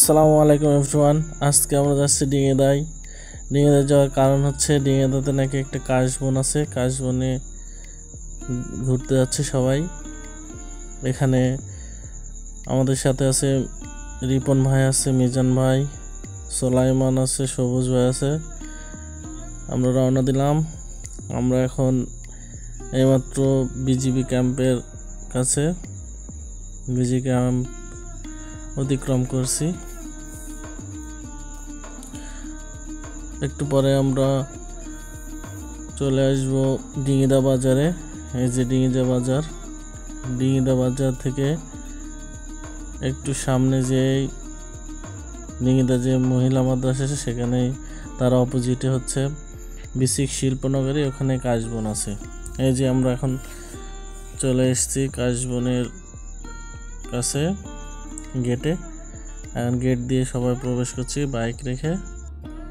আসসালামু আলাইকুম এভরিওয়ান। আজকে আমরা যাচ্ছি ডিঙেদায়। ডিঙেদায় যাওয়ার কারণ হচ্ছে ডিঙেদাতে নাকি একটা কাশবন আছে, কাশবনে ঘুরতে যাচ্ছে সবাই। এখানে আমাদের সাথে আছে রিপন ভাই আছে, মিজান ভাই, সোলাইমান আছে, সবুজ ভাই আছে। আমরা রওনা দিলাম। আমরা এখন এইমাত্র বিজিবি ক্যাম্পের কাছে বিজিবি ক্যাম্প অতিক্রম করছি। একটু পরে আমরা চলে আসব ডিঙিদা বাজারে। এই যে ডিঙিদা বাজার, ডিঙিদা বাজার থেকে একটু সামনে যেই ডিঙিদা যে মহিলা মাদ্রাসা আছে সেখানেই তার অপোজিটে হচ্ছে বিসিক শিল্পনগরী, ওখানে কাশবন আছে। এই যে আমরা এখন চলে এসেছি কাশবনের কাছে গেটে। এখন গেট দিয়ে সবাই প্রবেশ করছি বাইক রেখে।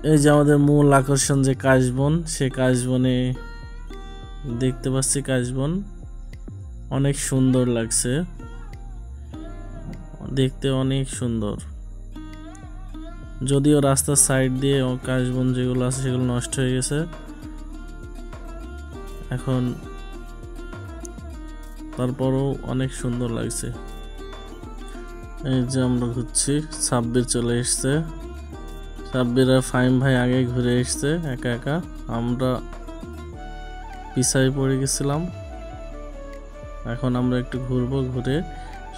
এই যে আমাদের মূল আকর্ষণ যে কাশবন, সে কাশবনে দেখতে পাচ্ছি কাশবন অনেক সুন্দর লাগছে, দেখতে অনেক সুন্দর। যদিও রাস্তার সাইড দিয়ে কাশবন যেগুলো আছে সেগুলো নষ্ট হয়ে গেছে, এখন তারপরও অনেক সুন্দর লাগছে। এই যে আমরা ঘুরছি, সাব্বির চলে এসছে। সাব্বির আর ফাহিম ভাই আগে ঘুরে এসছে একা একা, আমরা পিছায় পড়ে গেছিলাম। এখন আমরা একটু ঘুরবো, ঘুরে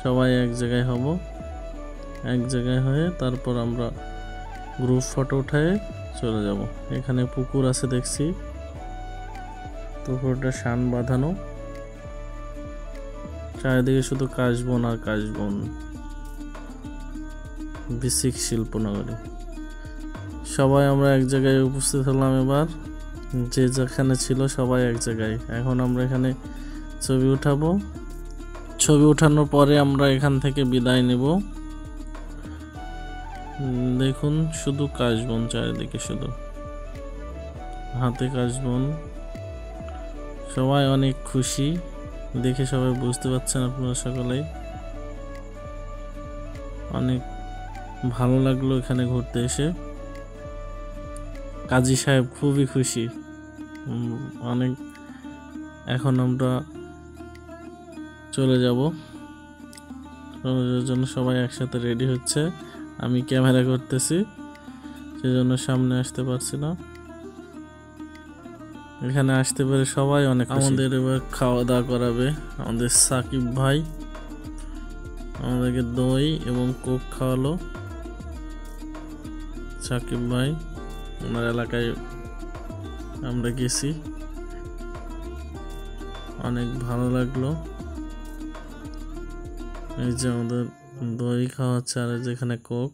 সবাই এক জায়গায় হব, এক জায়গায় হয়ে তারপর আমরা গ্রুপ ফটো উঠায় চলে যাব। এখানে পুকুর আছে দেখছি, পুকুরটা শান বাঁধানো, চারিদিকে শুধু কাশবন আর কাশবন। বিসিক শিল্পনগরী, সবাই আমরা এক জায়গায় উপস্থিত হলাম। এবার যে যেখানে ছিল সবাই এক জায়গায়। এখন আমরা এখানে ছবি উঠাবো, ছবি উঠানোর পরে আমরা এখান থেকে বিদায় নেব। দেখুন শুধু কাশবন, চারিদিকে শুধু হাতে কাশবন। সবাই অনেক খুশি, দেখে সবাই বুঝতে পারছেন আপনারা সকলেই। অনেক ভালো লাগলো এখানে ঘুরতে এসে। কাজী সাহেব খুবই খুশি অনেক। এখন আমরা চলে যাব, চলে জন্য সবাই একসাথে রেডি হচ্ছে। আমি ক্যামেরা করতেছি সেজন্য সামনে আসতে পারছি না। এখানে আসতে পেরে সবাই অনেক খুশি। আমাদের এবার খাওয়া দাওয়া করাবে আমাদের সাকিব ভাই, আমাদেরকে দই এবং কোক খাওয়ালো সাকিব ভাই। ওনার এলাকায় আমরা গেছি, অনেক ভালো লাগলো। এই যে আমাদের দই খাওয়াচ্ছে আর যেখানে কোক।